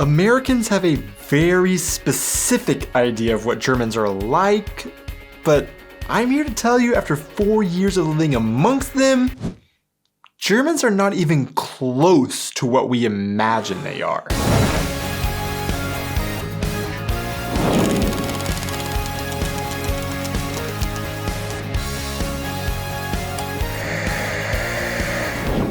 Americans have a very specific idea of what Germans are like, but I'm here to tell you after 4 years of living amongst them, Germans are not even close to what we imagine they are.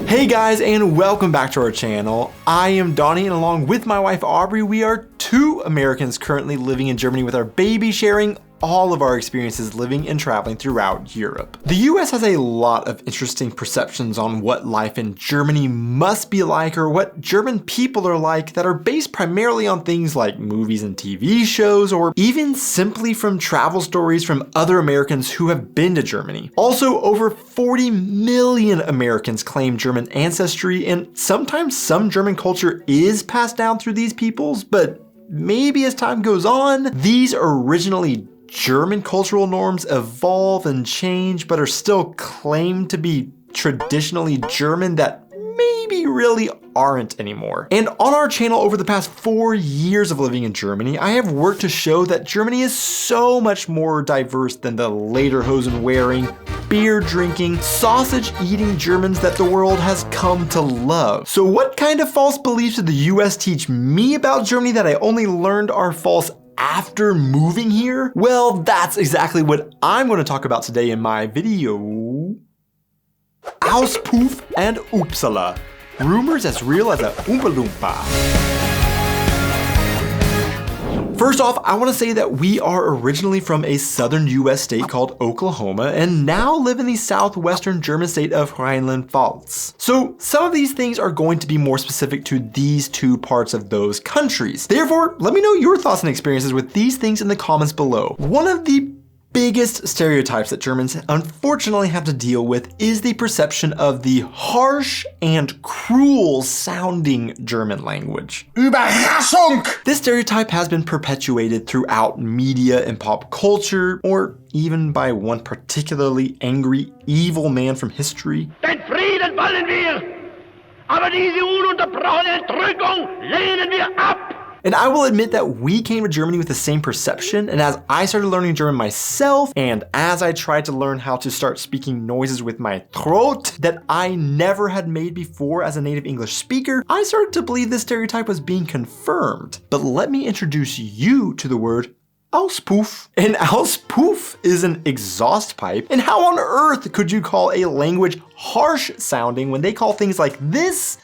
Hey guys, and welcome back to our channel. I am Donnie, and along with my wife Aubrey, we are two Americans currently living in Germany with our baby, sharing all of our experiences living and traveling throughout Europe. The US has a lot of interesting perceptions on what life in Germany must be like, or what German people are like, that are based primarily on things like movies and TV shows, or even simply from travel stories from other Americans who have been to Germany. Also, over 40 million Americans claim German ancestry, and sometimes some German culture is passed down through these peoples, but maybe as time goes on, these originally German cultural norms evolve and change, but are still claimed to be traditionally German that maybe really aren't anymore. And on our channel over the past 4 years of living in Germany, I have worked to show that Germany is so much more diverse than the lederhosen wearing, beer drinking, sausage eating Germans that the world has come to love. So what kind of false beliefs did the US teach me about Germany that I only learned are false after moving here? Well, that's exactly what I'm going to talk about today in my video. Auspuff and Uppsala. Rumors as real as a Oompa Loompa. First off, I want to say that we are originally from a southern US state called Oklahoma and now live in the southwestern German state of Rhineland-Pfalz. So some of these things are going to be more specific to these two parts of those countries. Therefore, let me know your thoughts and experiences with these things in the comments below. One of the biggest stereotypes that Germans unfortunately have to deal with is the perception of the harsh and cruel sounding German language. Überraschung! This stereotype has been perpetuated throughout media and pop culture, or even by one particularly angry, evil man from history. Den Frieden wollen wir, aber diese ununterbrochene Entrückung lehnen wir ab! And I will admit that we came to Germany with the same perception, and as I started learning German myself, and as I tried to learn how to start speaking noises with my throat that I never had made before as a native English speaker, I started to believe this stereotype was being confirmed. But let me introduce you to the word Auspuff. An Auspuff is an exhaust pipe, and how on earth could you call a language harsh sounding when they call things like this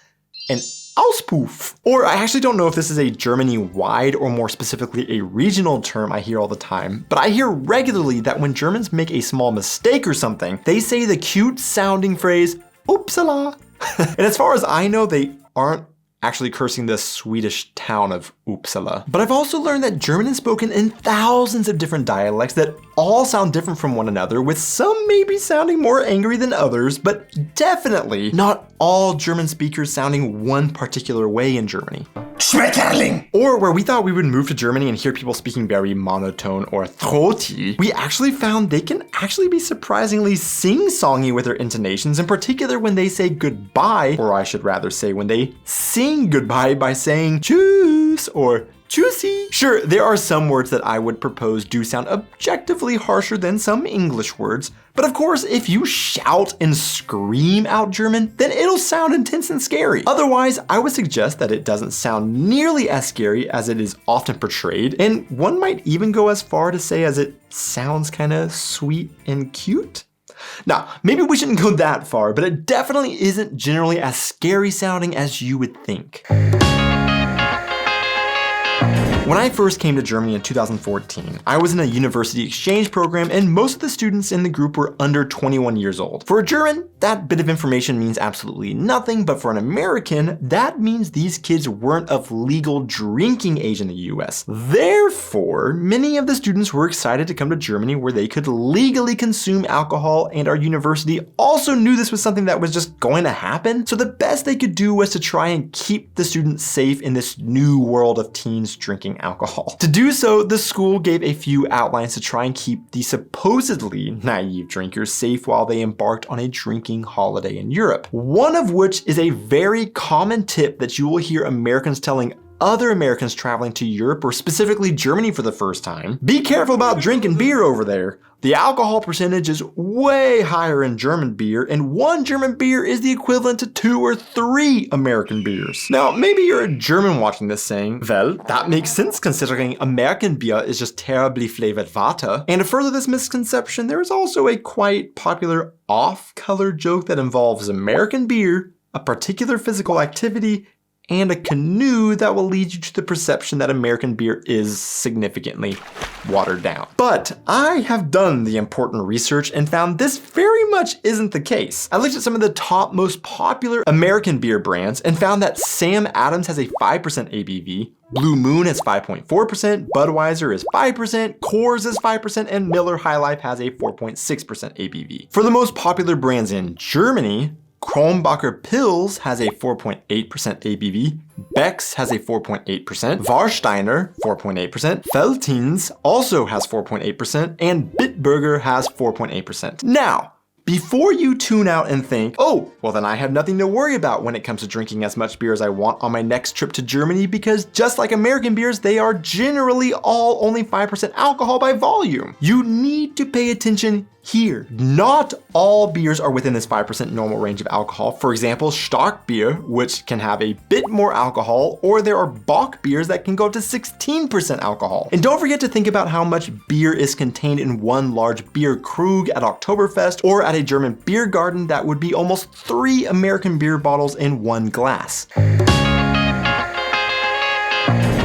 an Auspuff? Or I actually don't know if this is a Germany-wide or more specifically a regional term I hear all the time, but I hear regularly that when Germans make a small mistake or something, they say the cute sounding phrase, Uppsala. And as far as I know, they aren't actually cursing the Swedish town of Uppsala. But I've also learned that German is spoken in thousands of different dialects that all sound different from one another, with some maybe sounding more angry than others, but definitely not all German speakers sounding one particular way in Germany. Schmetterling! Or where we thought we would move to Germany and hear people speaking very monotone or throaty, we actually found they can actually be surprisingly sing-songy with their intonations, in particular when they say goodbye, or I should rather say when they sing goodbye by saying tschüss or tschüssi. Sure, there are some words that I would propose do sound objectively harsher than some English words, but of course, if you shout and scream out German, then it'll sound intense and scary. Otherwise, I would suggest that it doesn't sound nearly as scary as it is often portrayed, and one might even go as far to say as it sounds kinda sweet and cute. Now, maybe we shouldn't go that far, but it definitely isn't generally as scary sounding as you would think. When I first came to Germany in 2014, I was in a university exchange program, and most of the students in the group were under 21 years old. For a German, that bit of information means absolutely nothing, but for an American, that means these kids weren't of legal drinking age in the US. Therefore, many of the students were excited to come to Germany where they could legally consume alcohol, and our university also knew this was something that was just going to happen, so the best they could do was to try and keep the students safe in this new world of teens drinking alcohol. To do so, the school gave a few outlines to try and keep the supposedly naive drinkers safe while they embarked on a drinking holiday in Europe. One of which is a very common tip that you will hear Americans telling other Americans traveling to Europe or specifically Germany for the first time, be careful about drinking beer over there. The alcohol percentage is way higher in German beer, and one German beer is the equivalent to 2 or 3 American beers. Now, maybe you're a German watching this saying, well, that makes sense considering American beer is just terribly flavored water. And to further this misconception, there is also a quite popular off-color joke that involves American beer, a particular physical activity, and a canoe that will lead you to the perception that American beer is significantly watered down. But I have done the important research and found this very much isn't the case. I looked at some of the top most popular American beer brands and found that Sam Adams has a 5% ABV, Blue Moon has 5.4%, Budweiser is 5%, Coors is 5%, and Miller High Life has a 4.6% ABV. For the most popular brands in Germany, Kronbacher Pils has a 4.8% ABV, Beck's has a 4.8%, Warsteiner 4.8%, Veltins also has 4.8%, and Bitburger has 4.8%. Now, before you tune out and think, oh, well then I have nothing to worry about when it comes to drinking as much beer as I want on my next trip to Germany, because just like American beers, they are generally all only 5% alcohol by volume. You need to pay attention here. Not all beers are within this 5% normal range of alcohol. For example, Stark beer, which can have a bit more alcohol, or there are Bock beers that can go up to 16% alcohol. And don't forget to think about how much beer is contained in one large beer krug at Oktoberfest, or at a German beer garden that would be almost 3 American beer bottles in one glass.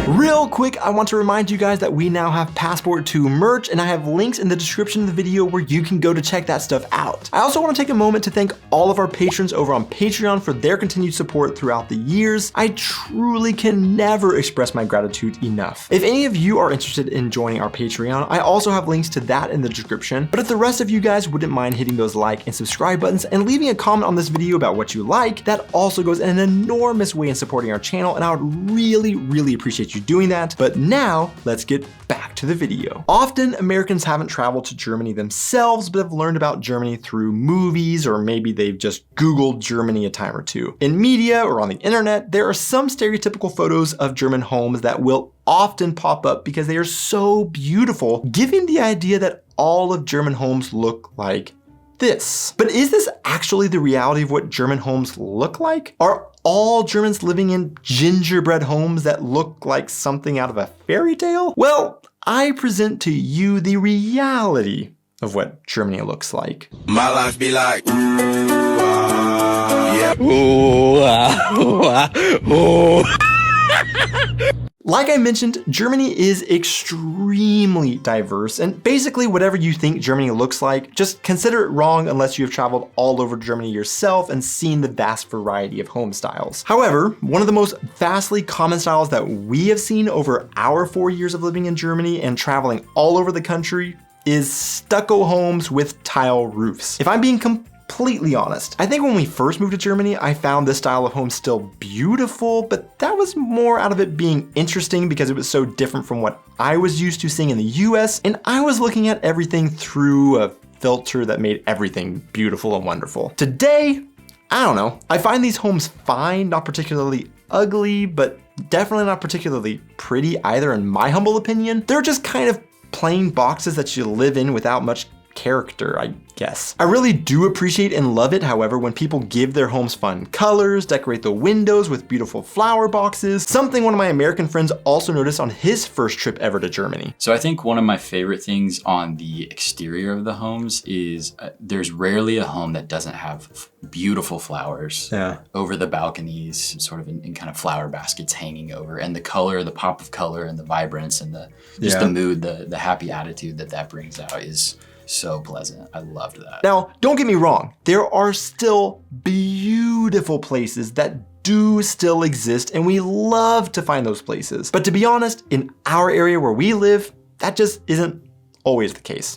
Real quick, I want to remind you guys that we now have Passport 2 merch, and I have links in the description of the video where you can go to check that stuff out. I also want to take a moment to thank all of our patrons over on Patreon for their continued support throughout the years. I truly can never express my gratitude enough. If any of you are interested in joining our Patreon, I also have links to that in the description. But if the rest of you guys wouldn't mind hitting those like and subscribe buttons and leaving a comment on this video about what you like, that also goes an enormous way in supporting our channel, and I would really appreciate you doing that. But now let's get back to the video. Often Americans haven't traveled to Germany themselves, but have learned about Germany through movies, or maybe they've just Googled Germany a time or two. In media or on the internet, there are some stereotypical photos of German homes that will often pop up because they are so beautiful, giving the idea that all of German homes look like this. But is this actually the reality of what German homes look like? Are all Germans living in gingerbread homes that look like something out of a fairy tale? Well, I present to you the reality of what Germany looks like. My life be like, yeah. Like I mentioned, Germany is extremely diverse, and basically whatever you think Germany looks like, just consider it wrong unless you have traveled all over Germany yourself and seen the vast variety of home styles. However, one of the most vastly common styles that we have seen over our 4 years of living in Germany and traveling all over the country is stucco homes with tile roofs. If I'm being completely honest, I think when we first moved to Germany, I found this style of home still beautiful, but that was more out of it being interesting because it was so different from what I was used to seeing in the US, and I was looking at everything through a filter that made everything beautiful and wonderful. Today, I don't know, I find these homes fine, not particularly ugly, but definitely not particularly pretty either in my humble opinion. They're just kind of plain boxes that you live in without much character, I guess. I really do appreciate and love it, however, when people give their homes fun colors, decorate the windows with beautiful flower boxes, something one of my American friends also noticed on his first trip ever to Germany. So I think one of my favorite things on the exterior of the homes is there's rarely a home that doesn't have beautiful flowers over the balconies, sort of in kind of flower baskets hanging over, and the color, the pop of color and the vibrance and the mood, the happy attitude that brings out is so pleasant. I loved that. Now, don't get me wrong. There are still beautiful places that do still exist, and we love to find those places. But to be honest, in our area where we live, that just isn't always the case.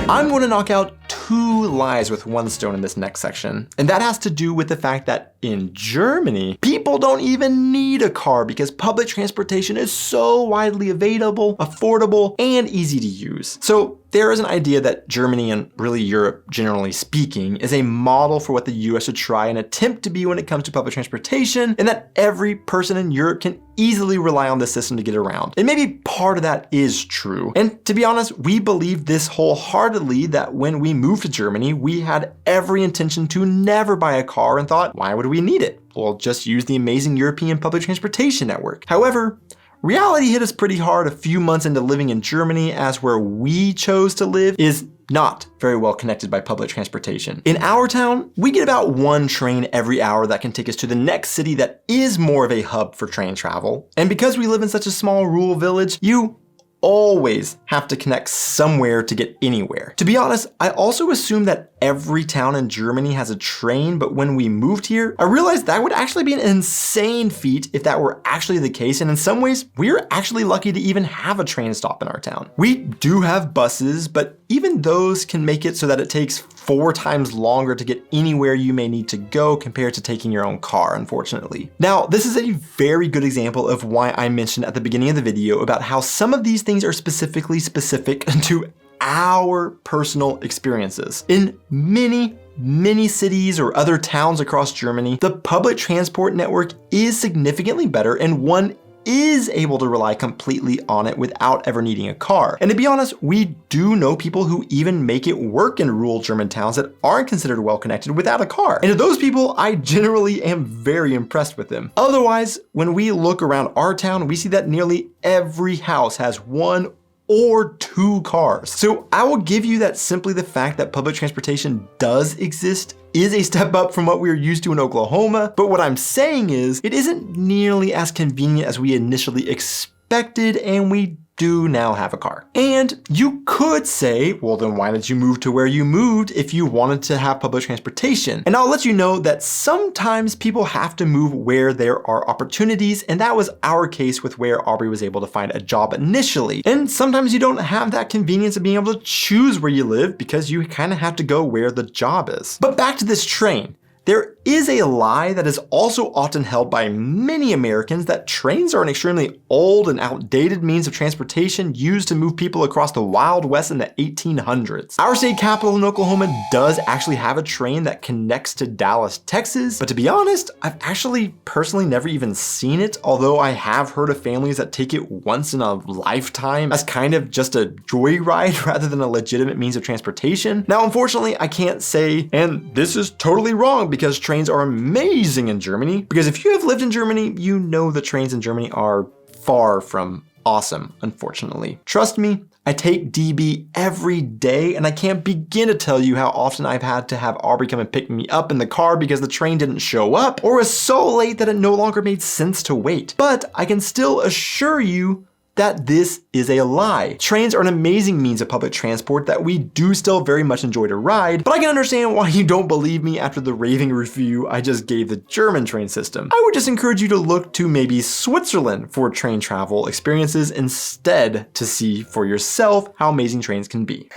I'm going to knock out 2 lies with 1 stone in this next section, and that has to do with the fact that in Germany, people don't even need a car because public transportation is so widely available, affordable, and easy to use. So there is an idea that Germany, and really Europe generally speaking, is a model for what the US should try and attempt to be when it comes to public transportation, and that every person in Europe can easily rely on this system to get around. And maybe part of that is true. And to be honest, we believe this wholeheartedly, that when we moved to Germany, we had every intention to never buy a car and thought, why would we need it? We'll just use the amazing European public transportation network. However, reality hit us pretty hard a few months into living in Germany, as where we chose to live is not very well connected by public transportation. In our town, we get about one train every hour that can take us to the next city that is more of a hub for train travel. And because we live in such a small rural village, you always have to connect somewhere to get anywhere. To be honest, I also assumed that every town in Germany has a train, but when we moved here, I realized that would actually be an insane feat if that were actually the case, and in some ways, we're actually lucky to even have a train stop in our town. We do have buses, but even those can make it so that it takes 4 times longer to get anywhere you may need to go compared to taking your own car, unfortunately. Now, this is a very good example of why I mentioned at the beginning of the video about how some of these things are specifically specific to our personal experiences. In many cities or other towns across Germany, the public transport network is significantly better, and one is able to rely completely on it without ever needing a car. And to be honest, we do know people who even make it work in rural German towns that aren't considered well connected without a car. And to those people, I generally am very impressed with them. Otherwise, when we look around our town, we see that nearly every house has 1 or 2 cars. So I will give you that simply the fact that public transportation does exist is a step up from what we were used to in Oklahoma, but what I'm saying is it isn't nearly as convenient as we initially expected, and we do now have a car. And you could say, well, then why did you move to where you moved if you wanted to have public transportation? And I'll let you know that sometimes people have to move where there are opportunities, and that was our case with where Aubrey was able to find a job initially. And sometimes you don't have that convenience of being able to choose where you live because you kind of have to go where the job is. But back to this train. There is a lie that is also often held by many Americans that trains are an extremely old and outdated means of transportation used to move people across the Wild West in the 1800s. Our state capital in Oklahoma does actually have a train that connects to Dallas, Texas, but to be honest, I've actually personally never even seen it, although I have heard of families that take it once in a lifetime as kind of just a joyride rather than a legitimate means of transportation. Now, unfortunately, I can't say, and this is totally wrong, because trains are amazing in Germany. Because if you have lived in Germany, you know the trains in Germany are far from awesome, unfortunately. Trust me, I take DB every day, and I can't begin to tell you how often I've had to have Aubrey come and pick me up in the car because the train didn't show up or was so late that it no longer made sense to wait. But I can still assure you that this is a lie. Trains are an amazing means of public transport that we do still very much enjoy to ride, but I can understand why you don't believe me after the raving review I just gave the German train system. I would just encourage you to look to maybe Switzerland for train travel experiences instead to see for yourself how amazing trains can be.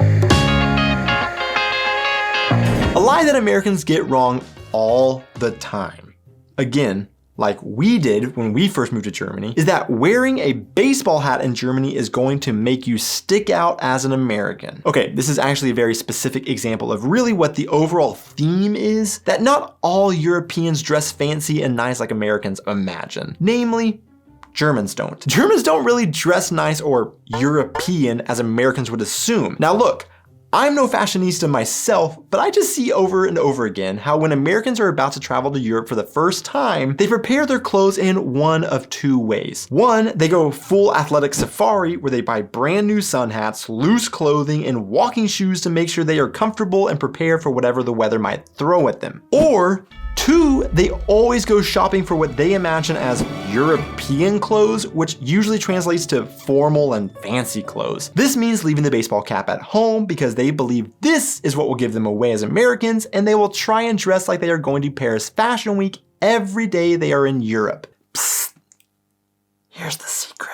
A lie that Americans get wrong all the time, again, like we did when we first moved to Germany, is that wearing a baseball hat in Germany is going to make you stick out as an American. Okay, this is actually a very specific example of really what the overall theme is, that not all Europeans dress fancy and nice like Americans imagine. Namely, Germans don't. Germans don't really dress nice or European as Americans would assume. Now look, I'm no fashionista myself, but I just see over and over again how when Americans are about to travel to Europe for the first time, they prepare their clothes in one of 2 ways. One, they go full athletic safari where they buy brand new sun hats, loose clothing, and walking shoes to make sure they are comfortable and prepared for whatever the weather might throw at them. Or 2, they always go shopping for what they imagine as European clothes, which usually translates to formal and fancy clothes. This means leaving the baseball cap at home because they believe this is what will give them away as Americans, and they will try and dress like they are going to Paris Fashion Week every day they are in Europe. Psst. Here's the secret.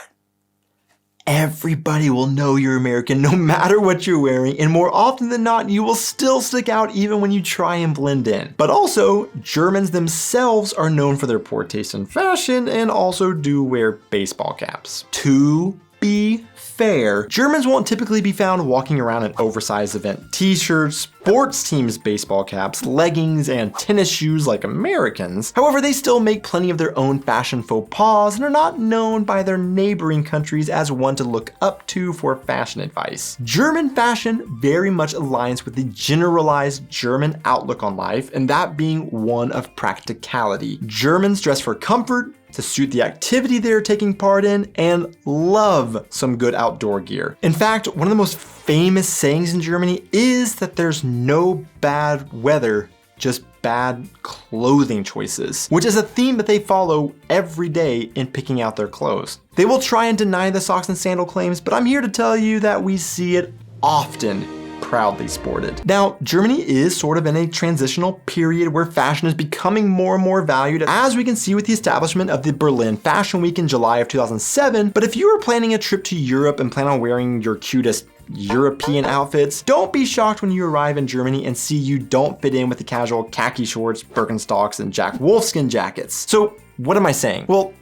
Everybody will know you're American no matter what you're wearing, and more often than not, you will still stick out even when you try and blend in. But also, Germans themselves are known for their poor taste in fashion and also do wear baseball caps. 2 be fair, Germans won't typically be found walking around in oversized event t-shirts, sports teams baseball caps, leggings, and tennis shoes like Americans. However, they still make plenty of their own fashion faux pas and are not known by their neighboring countries as one to look up to for fashion advice. German fashion very much aligns with the generalized German outlook on life, and that being one of practicality. Germans dress for comfort, to suit the activity they're taking part in, and love some good outdoor gear. In fact, one of the most famous sayings in Germany is that there's no bad weather, just bad clothing choices, which is a theme that they follow every day in picking out their clothes. They will try and deny the socks and sandal claims, but I'm here to tell you that we see it often proudly sported. Now, Germany is sort of in a transitional period where fashion is becoming more and more valued, as we can see with the establishment of the Berlin Fashion Week in July of 2007. But if you were planning a trip to Europe and plan on wearing your cutest European outfits, don't be shocked when you arrive in Germany and see you don't fit in with the casual khaki shorts, Birkenstocks, and Jack Wolfskin jackets. So what am I saying? Well,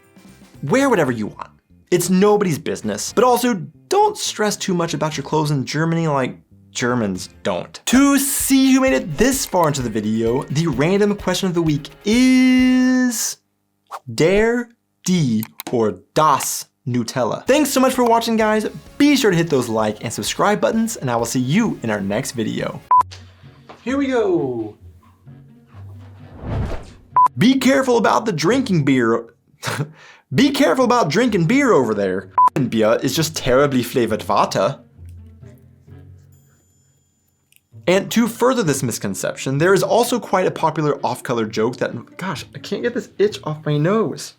wear whatever you want. It's nobody's business. But also, don't stress too much about your clothes in Germany like Germans don't. To see who made it this far into the video, the random question of the week is Der, die, or das Nutella. Thanks so much for watching, guys. Be sure to hit those like and subscribe buttons, and I will see you in our next video. Here we go. Be careful about the drinking beer. Be careful about drinking beer over there. Beer is just terribly flavored water. And to further this misconception, there is also quite a popular off-color joke that, gosh, I can't get this itch off my nose.